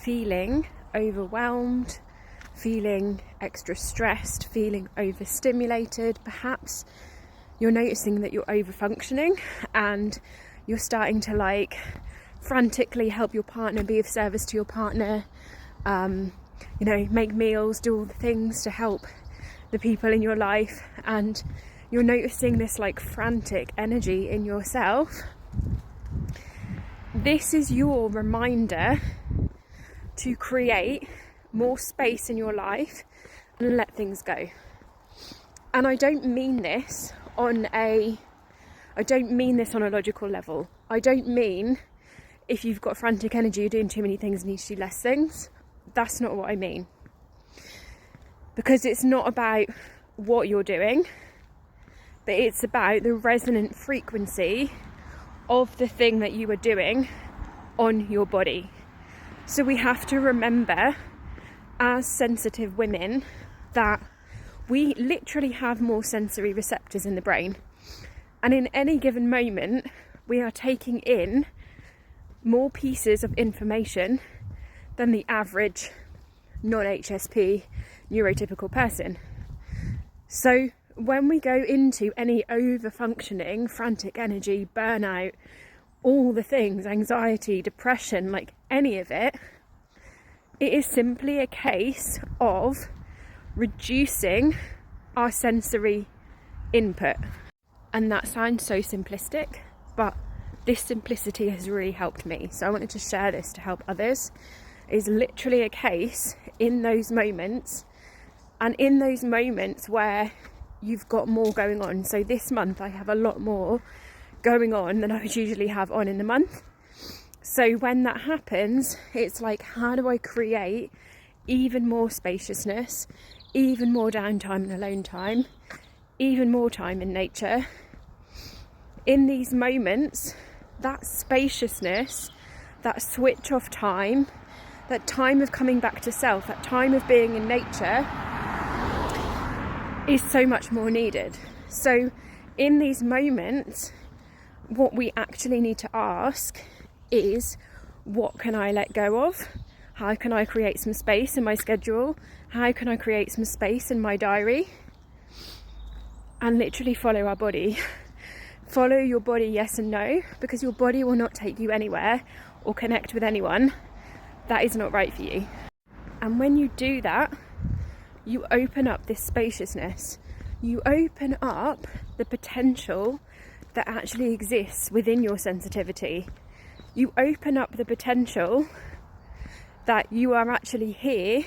feeling overwhelmed, feeling extra stressed, feeling overstimulated. Perhaps you're noticing that you're overfunctioning and you're starting to like frantically help your partner, be of service to your partner, make meals, do all the things to help the people in your life, and you're noticing this like frantic energy in yourself. This is your reminder to create more space in your life and let things go. And I don't mean this on a logical level. I don't mean if you've got frantic energy, you're doing too many things and need to do less things. That's not what I mean. Because it's not about what you're doing, but it's about the resonant frequency of the thing that you are doing on your body. So we have to remember, as sensitive women, that we literally have more sensory receptors in the brain. And in any given moment, we are taking in more pieces of information than the average non-HSP neurotypical person. So when we go into any over-functioning, frantic energy, burnout, all the things, anxiety, depression, like any of it, it is simply a case of reducing our sensory input. And that sounds so simplistic, but this simplicity has really helped me. So I wanted to share this to help others. It's literally a case in those moments, and in those moments where you've got more going on. So this month I have a lot more going on than I would usually have on in the month. So when that happens, it's like, how do I create even more spaciousness, even more downtime and alone time, even more time in nature? In these moments, that spaciousness, that switch off time, that time of coming back to self, that time of being in nature is so much more needed. So in these moments, what we actually need to ask is, what can I let go of? How can I create some space in my schedule? How can I create some space in my diary? And literally follow our body. Follow your body, yes and no, because your body will not take you anywhere or connect with anyone that is not right for you. And when you do that, you open up this spaciousness. You open up the potential that actually exists within your sensitivity. You open up the potential that you are actually here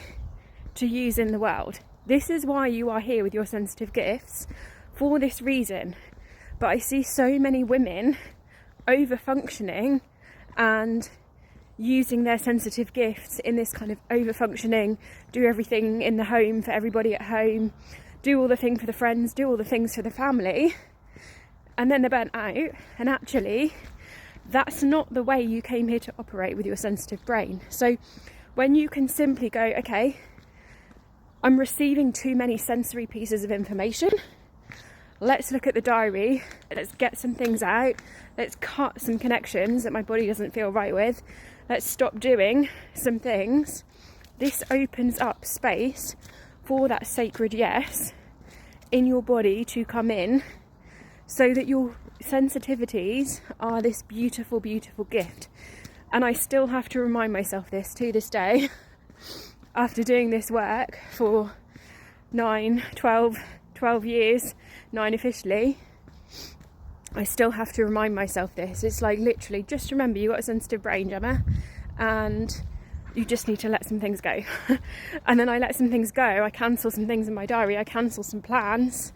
to use in the world. This is why you are here with your sensitive gifts, for this reason. But I see so many women over-functioning and using their sensitive gifts in this kind of over-functioning, do everything in the home for everybody at home, do all the things for the friends, do all the things for the family, and then they're burnt out. And actually, that's not the way you came here to operate with your sensitive brain. So when you can simply go, okay, I'm receiving too many sensory pieces of information, let's look at the diary, let's get some things out, let's cut some connections that my body doesn't feel right with, let's stop doing some things. This opens up space for that sacred yes in your body to come in, so that your sensitivities are this beautiful, beautiful gift. And I still have to remind myself this to this day, after doing this work for 12 years, 9 officially, I still have to remind myself this. It's like, literally, just remember, you've got a sensitive brain, Gemma, and you just need to let some things go. And then I let some things go. I cancel some things in my diary. I cancel some plans.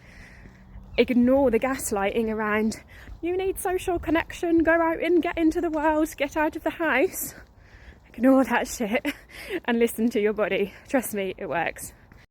Ignore the gaslighting around, you need social connection, go out and get into the world, get out of the house. Ignore that shit and listen to your body. Trust me, it works.